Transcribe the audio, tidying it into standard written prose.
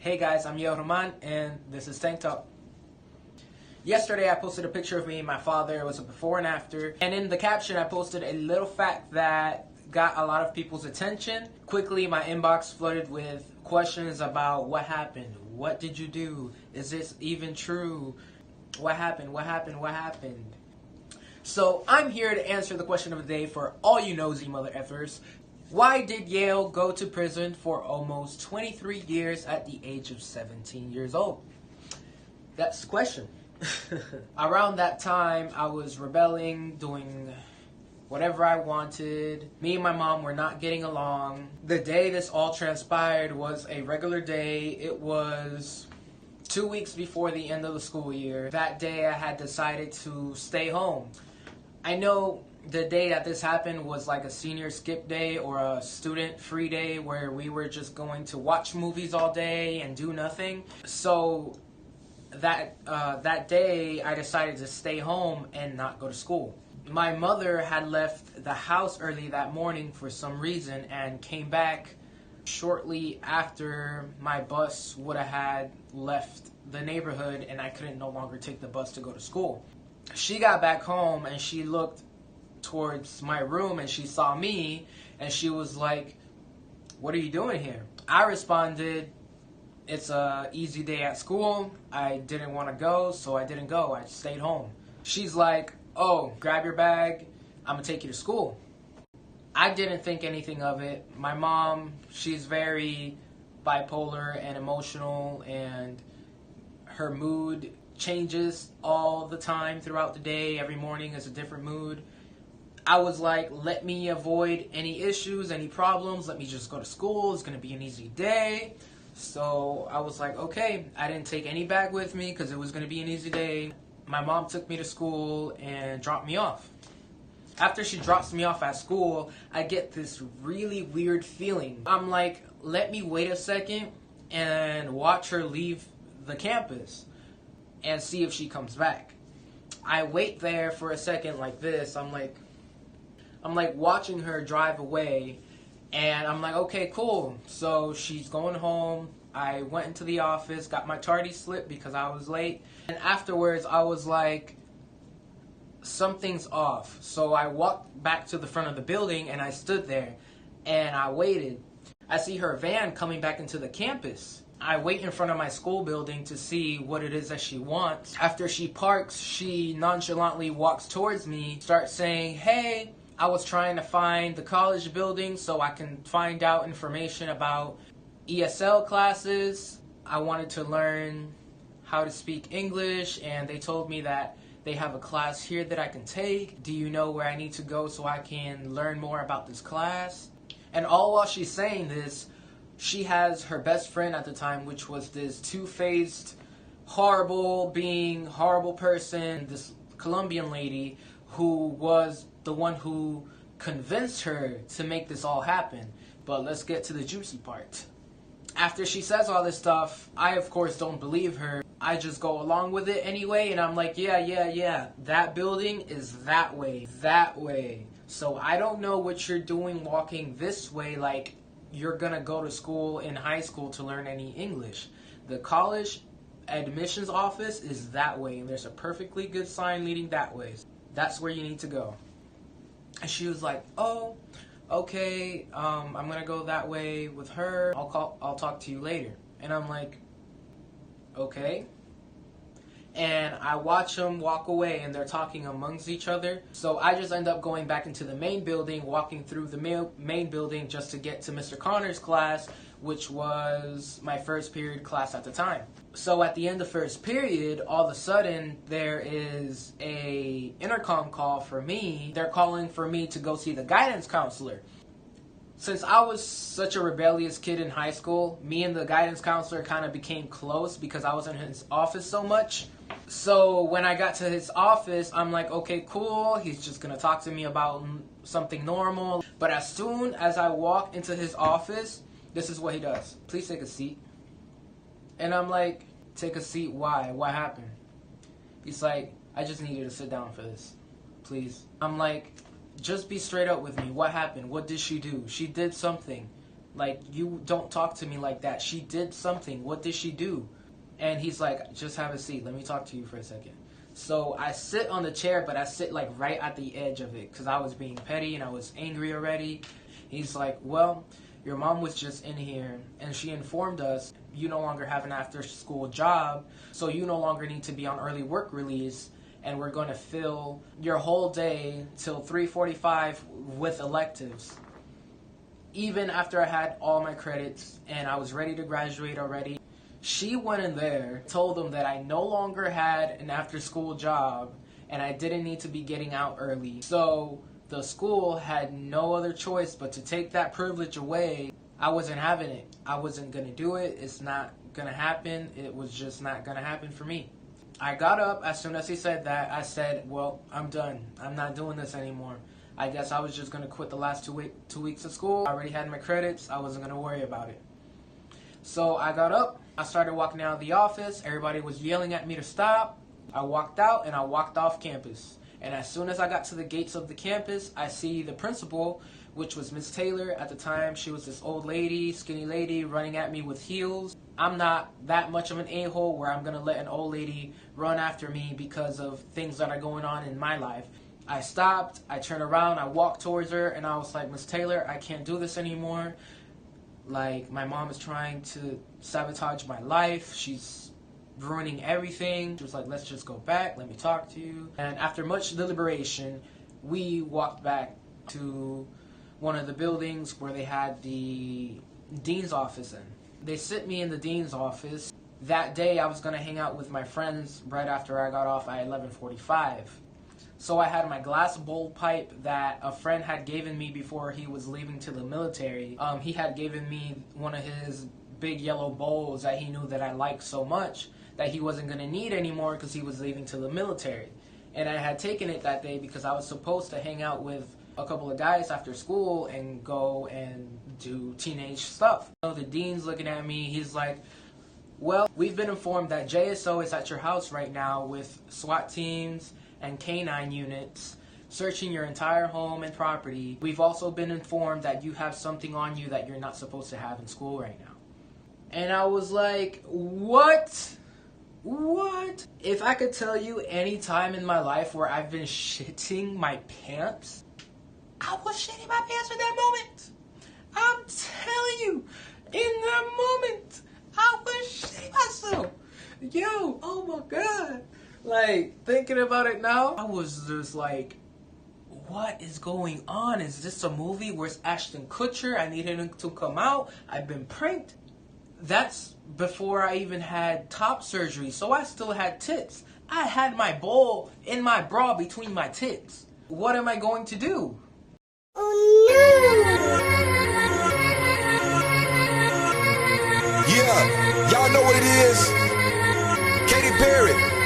Hey guys, I'm Yo Roman, and this is Tank Talk. Yesterday I posted a picture of me and my father. It was a before and after. And in the caption I posted a little fact that got a lot of people's attention. Quickly my inbox flooded with questions about what happened. What did you do? Is this even true? What happened? What happened? What happened? So I'm here to answer the question of the day for all you nosy mother effers. Why did Yale go to prison for almost 23 years at the age of 17 years old? That's the question. Around that time, I was rebelling, doing whatever I wanted. Me and my mom were not getting along. The day this all transpired was a regular day. It was 2 weeks before the end of the school year. That day, I had decided to stay home. I know the day that this happened was like a senior skip day or a student free day where we were just going to watch movies all day and do nothing. So that day I decided to stay home and not go to school. My mother had left the house early that morning for some reason and came back shortly after my bus would have had left the neighborhood and I couldn't no longer take the bus to go to school. She got back home and she looked towards my room and she saw me and she was like, "What are you doing here?" I responded, "It's a easy day at school. I didn't want to go, so I didn't go. I stayed home." She's like, "Oh, grab your bag. I'm gonna take you to school." I didn't think anything of it. My mom, she's very bipolar and emotional, and her mood changes all the time throughout the day. Every morning is a different mood. I was like, let me avoid any issues, any problems. Let me just go to school. It's going to be an easy day. So I was like, okay. I didn't take any bag with me because it was going to be an easy day. My mom took me to school and dropped me off. After she drops me off at school, I get this really weird feeling. I'm like, let me wait a second and watch her leave the campus and see if she comes back. I wait there for a second like this. I'm like watching her drive away, and I'm like, okay, cool. So she's going home. I went into the office, got my tardy slip because I was late. And afterwards, I was like, something's off. So I walked back to the front of the building, and I stood there, and I waited. I see her van coming back into the campus. I wait in front of my school building to see what it is that she wants. After she parks, she nonchalantly walks towards me, starts saying, "Hey, I was trying to find the college building so I can find out information about ESL classes. I wanted to learn how to speak English, and they told me that they have a class here that I can take. Do you know where I need to go so I can learn more about this class?" And all while she's saying this, she has her best friend at the time, which was this two-faced, horrible person, this Colombian lady who was the one who convinced her to make this all happen. But let's get to the juicy part. After she says all this stuff, I of course don't believe her. I just go along with it anyway, and I'm like, yeah, that building is that way. So I don't know what you're doing walking this way like you're gonna go to school in high school to learn any English. The college admissions office is that way, and there's a perfectly good sign leading that way. That's where you need to go. And she was like, "Oh, okay, I'm gonna go that way with her. I'll talk to you later." And I'm like, okay. And I watch them walk away, and they're talking amongst each other. So I just end up going back into the main building, walking through the main building just to get to Mr. Connor's class, which was my first period class at the time. So at the end of first period, all of a sudden, there is a intercom call for me. They're calling for me to go see the guidance counselor. Since I was such a rebellious kid in high school, me and the guidance counselor kind of became close because I was in his office so much. So when I got to his office, I'm like, okay, cool. He's just going to talk to me about something normal. But as soon as I walk into his office, this is what he does. "Please take a seat." And I'm like, "Take a seat? Why? What happened?" He's like, "I just need you to sit down for this, please." I'm like, just be straight up with me. What happened? What did she do? She did something. Like, you don't talk to me like that. She did something. What did she do? And he's like, just have a seat. Let me talk to you for a second. So I sit on the chair, but I sit like right at the edge of it because I was being petty and I was angry already. He's like, well, your mom was just in here and she informed us you no longer have an after school job, so you no longer need to be on early work release, and we're going to fill your whole day till 3:45 with electives. Even after I had all my credits and I was ready to graduate already, she went in there, told them that I no longer had an after-school job and I didn't need to be getting out early. So the school had no other choice but to take that privilege away. I wasn't having it. I wasn't going to do it. It's not going to happen. It was just not going to happen for me. I got up as soon as he said that. I said, well, I'm done. I'm not doing this anymore. I guess I was just going to quit the last 2 weeks of school. I already had my credits. I wasn't going to worry about it. So I got up. I started walking out of the office. Everybody was yelling at me to stop. I walked out and I walked off campus. And as soon as I got to the gates of the campus, I see the principal, which was Miss Taylor. At the time, she was this old lady, skinny lady, running at me with heels. I'm not that much of an a-hole where I'm going to let an old lady run after me because of things that are going on in my life. I stopped, I turned around, I walked towards her, and I was like, Miss Taylor, I can't do this anymore. Like, my mom is trying to sabotage my life. She's ruining everything. She was like, let's just go back. Let me talk to you. And after much deliberation, we walked back to one of the buildings where they had the dean's office in. They sent me in the dean's office. That day, I was going to hang out with my friends right after I got off at 11:45. So I had my glass bowl pipe that a friend had given me before he was leaving to the military. He had given me one of his big yellow bowls that he knew that I liked so much that he wasn't going to need anymore because he was leaving to the military. And I had taken it that day because I was supposed to hang out with a couple of guys after school and go and do teenage stuff. So the dean's looking at me. He's like, well, we've been informed that JSO is at your house right now with SWAT teams and K-9 units searching your entire home and property. We've also been informed that you have something on you that you're not supposed to have in school right now. And I was like, what? What? If I could tell you any time in my life where I've been shitting my pants, I was shitting my pants in that moment. I'm telling you, in that moment, I was shitting myself. Yo, oh my God. Like, thinking about it now, I was just like, what is going on? Is this a movie? Where's Ashton Kutcher? I need him to come out. I've been pranked. That's before I even had top surgery, so I still had tits. I had my bowl in my bra between my tits. What am I going to do? Oh no! Yeah, y'all know what it is. Katy Perry.